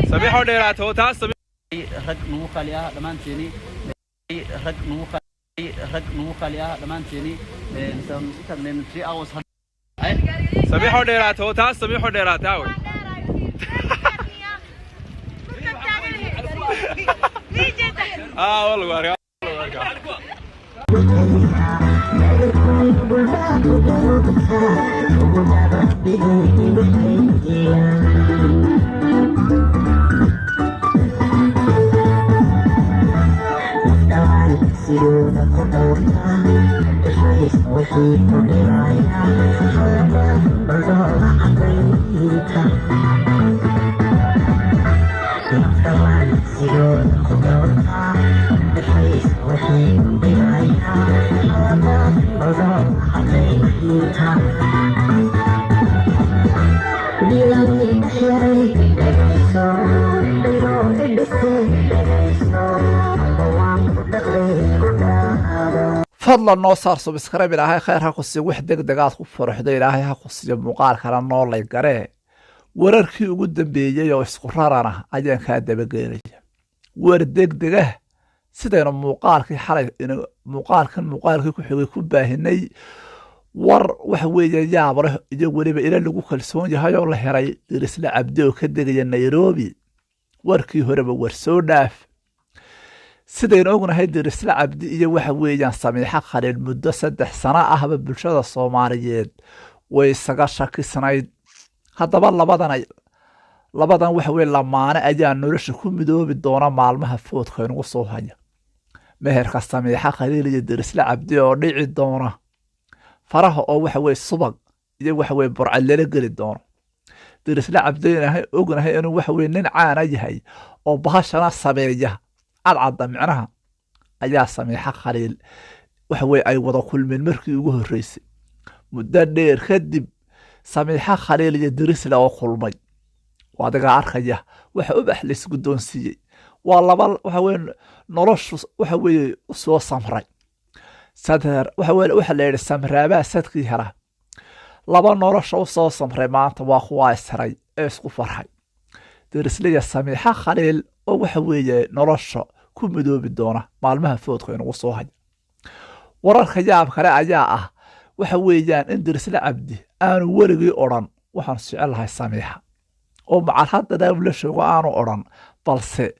سميح وديرات هو تاس رج نوقع لها دمان تاني رج نوقع لها دمان تاني من 3 hours سميح وديرات هو تاس سميح وديرات هاوي والله فضل النصر سبسكرايب إلهي خير هاكوسي وحدك دقات فرحدة إلهي هاكوسي مقال كلا نور لي قري ورركي وقدم بيجي يو اسقرارنا أجان كادا بقيري وردك دقه سيدين مقالكي حالي مقالكي كحيوي كباهني war waxa weeye yaabare iyo waliba ila lagu kalsoon yahay oo la xiray dirisla abdo ka degaya Nairobi warkii horeba war soo dhaaf sidaynu ognahay dirisla abdi iyo waxa weeyaan Samiixa Khaliil muddo 3 sano ahba bulshada Soomaaliyeed way isaga shakisanayd haddaba labadan waxa weey lamaane ayaa nolosha ku midoobi doona maalmaha foodka inuu soo haya meherka Samiixa Khaliil iyo dirisla abdi oo dhici doona faraha oo waxa weey subag iyo waxa weey burcalele gali doono dirisla abdeenahay ognahay inuu waxa weey nin caana yahay oo bahashana sameeya cadcada micnaha ayaa Samiixa Khaliil waxa weey ay wada kulmeen markii ugu horeysay muddo dheer kadib Samiixa Khaliil iyo dirisla oo kulmay wadaga arkaya waxa u baxlis gudoonsiiyay waa laba waxa weey noloshu waxa weey soo samray sadar waxa la yiri samraaba sadkii hara laba nolosha oo soo samray maanta waa kuwa isray isku farxay dirisliya Samiixa Khaliil oo waxa weeye nolosha ku midoobi doona maalmaha foodka inuu soo hayo wararka yaab kale ayaa ah waxa weeyaan in dirisla abdi aanu warigii oran waxaan jecelahay Samiixa oo macal hadda la sheego aanu oran balse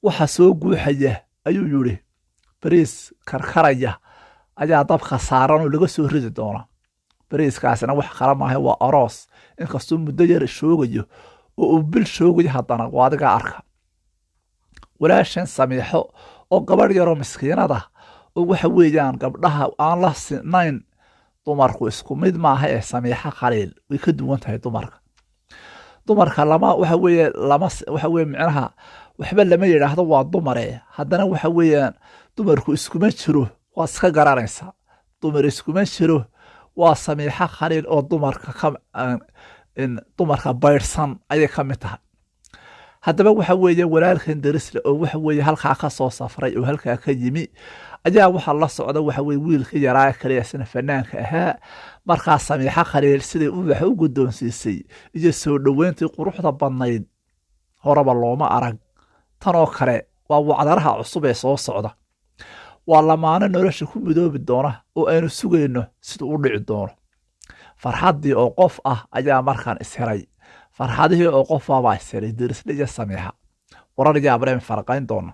waxa soo guuxaya ayuu yiri bariis karkaraya ayaa dabka saaran oo laga soo ridi doona bariiskaasna wax kala maahay waa aroos inkastoo muddo yar shoogayo oo bil shoogayo haddana waadiga arka walaashan Samiixo oo gabadh yar oo miskiinada oo waxa weeyaan gabdhaha aan la sinayn dumarku isku mid maaha ee Samiixa Khaliil way ka duwan tahay dumarka lama waxa weeye micnaha waxba lama yiraahdo waa dumare haddana waxa weeyaan dumarku isku ma jiro waa iska garanaysa dumar isku ma jiro waa Samiixa Khaliil oo dumarka bayrsan ayay ka mid tahay haddaba waxa weeye walaalkan dirisla oo waxa weeye halka ka soo safray oo halka ka yimi ayaa waxa la socda waxa weeye wiilka yaraa kale isna fanaanka ahaa marka Samiixa Khaliil sidii uu wax u gudoonsiisay iyo soo dhaweyntii quruxda badnayd horaba looma arag tan oo kale waa wacdaraha cusub ee soo socda waa lamaane nolosha ku midoobi doona oo aynu sugayno sida uu dhici doono farxadii oo qof ah ayaa markaan ishiray farxadii oo qof ah ishiray dirisla Samiixa warar yaableen farqayn doona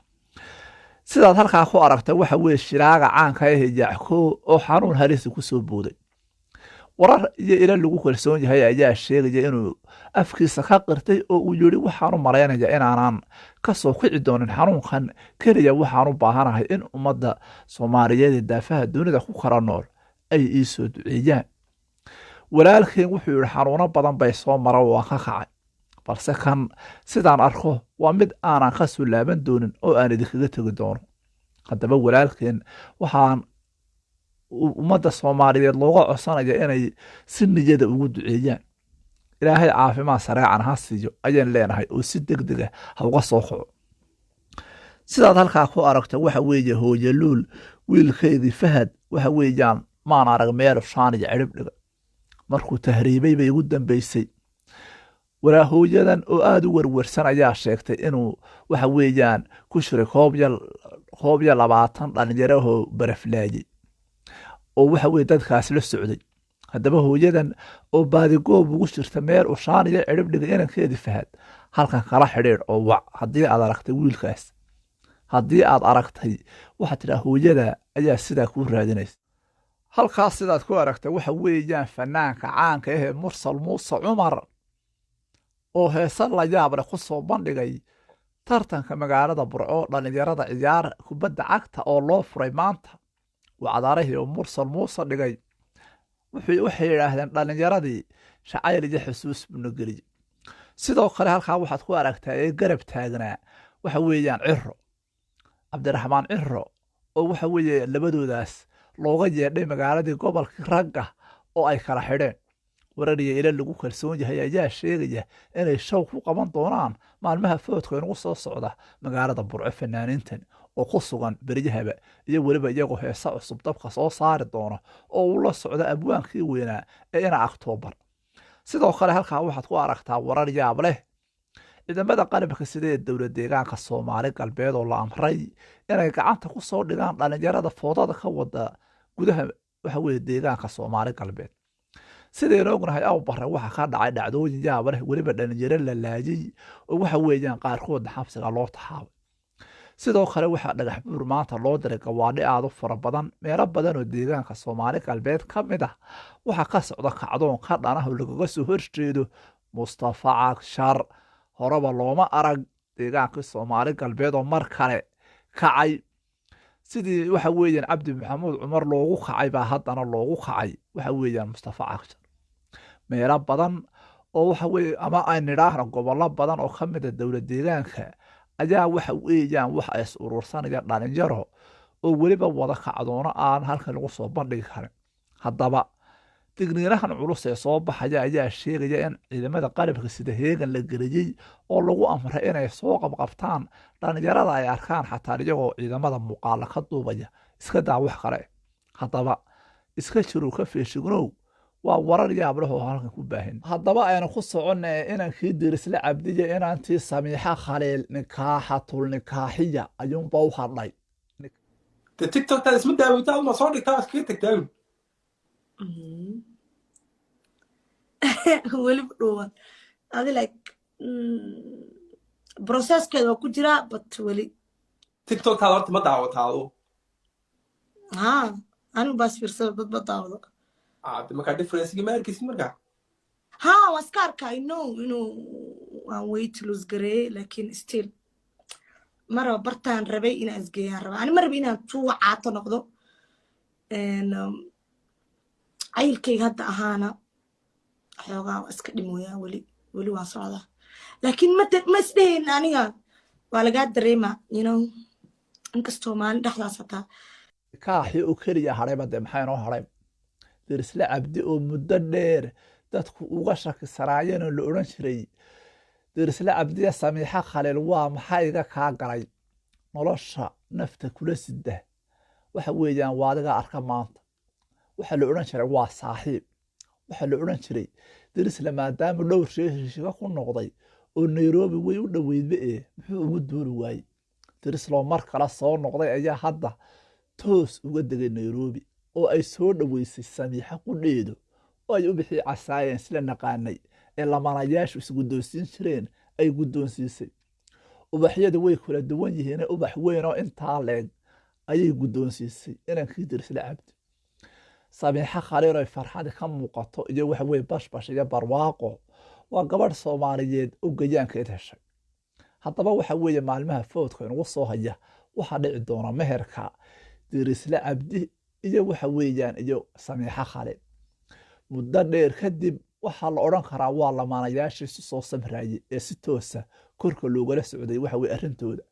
sidaad halka ku aragtay waxa weey shiraaga caanka ah Yaacko oo xanuun halis ku soo booday warar iyo ila lagu kalsoon yahay ayaa sheegay inuu afkiisa ka qirtay oo uu yiri waxaan u maleynaya inaanan ka soo kici doonin xanuunkan kaliya waxaan u baahanahay in ummadda Soomaaliyeed daafaha dunida ku kala nool ay ii soo duceeyaan walaalkeen wuxuu yiri xanuuno badan bay soo maray oo ka kacay balse kan sidaan arko waa mid aanan ka soo laaban doonin oo aan idinkaga tagi doono haddaba walaalkeen waxaan ummadda Soomaaliyeed looga codsanaya inay si niyada ugu duceeyaan ilaahay caafimaad sareecan ha siiyo ayaan leenahay oo si degdeg ah ha uga soo kaco sidaad halka ku aragto waxa weeye hooyaluul wiilkeedii Fahad waxa weeyaan maan arag meel shaan iyo cirib dhiga markuu tahriibay bay ugu dambeysay walaahooyadan oo aada u werwersan ayaa sheegtay inuu waxa weeyaan ku shiray koob iyo 20 dhalinyarahoo baraflaayey oo waxa weye dadkaas la socday haddaba hooyadan oo baadigoob ugu jirta meel ushaan iyo ciribdhiga inankeedii Fahad halkan kala xidhiidh oo wac haddii aad aragtay wiilkaas haddii aad aragtay waxaad tidhaa hooyada ayaa sidaa kuu raadinaysa halkaas sidaad ku aragtay waxa weeyaan fanaanka caanka ahee mursal muuse cumar oo heese la yaab leh ku soo bandhigay tartanka magaalada Burco dhalinyarada ciyaar kubadda cagta oo loo furay maanta wacdarihii oo mursal muuse dhigay waxay yidhaahdeen dhalinyaradii shacayl iyo xusuus buna geliyey sidoo kale halkaa waxaad ku aragtaa ee garab taagnaa waxa weeyaan Ciro Cabdiraxmaan Ciro oo waxa weeye labadoodaas looga yeedhay magaaladii gobolkii ragga oo ay kala xidheen warariya ila lagu kalsoon yahay ayaa sheegaya inay show ku qaban doonaan maalmaha foodka inagu soo socda magaalada Burco fanaaniintan oo ku sugan beryahaba iyo weliba iyagoo heesa cusub dabka soo saari doona oo uu la socda abwaankii weynaa ee ina Oktoobar sidoo kale halkaa waxaad ku aragtaa warar yaab leh ciidamada qalabka sida ee dowlad deegaanka Soomaali galbeed oo la amray inay gacanta ku soo dhigaan dhalinyarada foodada ka wada gudaha waxa weeye deegaanka Soomaali galbeed sideen ognahay aw bare waxa ka dhacay dhacdooyin yaab leh weliba dhalinyaro la laayay oo waxa weeyaan qaarkood xabsiga loo taxaabay sidoo kale waxa dhagax buur maanta loo diray gawaadhi aad u fara badan meelo badan oo deegaanka Soomaali galbeed ka mid ah waxa ka socda kacdoon ka dhanaha lagaga soo horjeedo Mustafa Cagshar horaba looma arag deegaanka Soomaali galbeed oo mar kale kacay sidii waxa weeyaan Cabdi Maxamuud Cumar loogu kacay baa haddana loogu kacay waxa weeyaan Mustafa Cagshar meelo badan oo waxa weeye ama ay nidhaahno gobollo badan oo ka mid ah dowlad deegaanka ayaa waxa weeyaan wax ay urursanayaan dhalinyaro oo weliba wada kacdoono aan halkan lagu soo bandhigi karin haddaba digniinahan culus ee soo baxaya ayaa sheegaya in ciidamada qalabka sida heegan la geliyey oo lagu amray inay soo qabqabtaan dhalinyarada ay arkaan xataa iyagoo ciidamada muuqaala ka duubaya iska daa wax kale haddaba iska jiru ka feeshignow waa warar yaab leh oo halkan ku baahin haddaba aynu ku soconnay inankii dirisle cabdiya inantii Samiixa Khaliil nikaaxatul nikaaxiya ayuunba u hadlay TikTok taas isma daawaytaa uma soo dhigtaa iskaga tagtaa weliba dhuwan adi like processkeeda waa ku jiraa but weli TikTok taada horta ma daawataa adu ha anigu baas fiirsada dad ma daawado de markaa differencegi ma arkaysid markaa ha waa iska arkaa I know inuu waan weight lose gareeyey laakiin still maraba bartaan rabay inaan isgeeyaan rabaa ani ma rabay inaan tuuga caato noqdo cayilkayga hadda ahaana xoogaa waa iska dhimooyaa weli waa socdaa laakiin ma isdhehayn aniga waa lagaa dareema inkastoo maalin dhexdaas hataa nikaaxii oo keliya hadhayba dee maxaa inoo hadhay dirisle cabdi oo muddo dheer dadku uga shakisanaayeen oo la odhan jiray dirisle cabdiya Samiixa Khaliil waa maxaa iga kaa galay nolosha nafta kula sida waxa weeyaan waa adiga arka maanta waxa la odhan jiray waa saaxiib waxa la odhan jiray dirisle maadaama dhowr heshiishiga ku noqday oo Nairobi way u dhaweydba muxuu ugu duuli waayey dirisle mar kale soo noqday ayaa hadda toos uga degay Nairobi oo ay soo dhaweysay Samiixa qudheedo oo ay u bixi casaayeen sila naqaanay ee lamanayaashu isgu doonsiin jireen ay guddoonsiisay ubaxyada way kala duwan yihiin ubax weyn oo intaa leeg ayay guddoonsiisay inankii dirisle cabdi Samiixa Khaliil ay farxad ka muuqato iyo waxa weeye bashbash iyo barwaaqo waa gabadh Soomaaliyeed oo gayaankeed heshay haddaba waxa weeye maalmaha foodka inagu soo haya waxa dhici doona meherka dirisle cabdi iyo waxa weeyaan iyo Samiixa Khaliil muddo dheer kadib waxa la oran karaa waa lamaanayaashii soo samraayay ee si toosa korka loogala socday waxa weeye arrintooda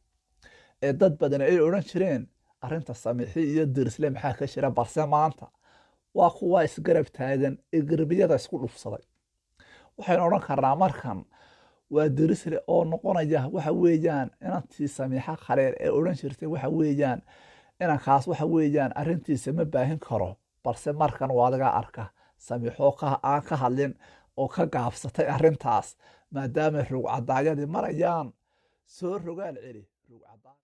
ee dad badan ay oran jireen arrinta Samiixi iyo dirisle maxaa ka jira balse maanta waa kuwa isgarab taagan ee garbiyada isku dhufsaday waxaan oran karnaa markan waa dirisle oo noqonaya waxa weeyaan inantii Samiixa Khaliil ee oran jirtay waxa weeyaan inankaas waxa weeyaan arrintiisa ma baahin karo balse markan waa laga arka Samiixo aan ka hadlin oo ka gaabsatay arrintaas maadaamay rug cadaayadii marayaan soo rogaal celi rug cadaa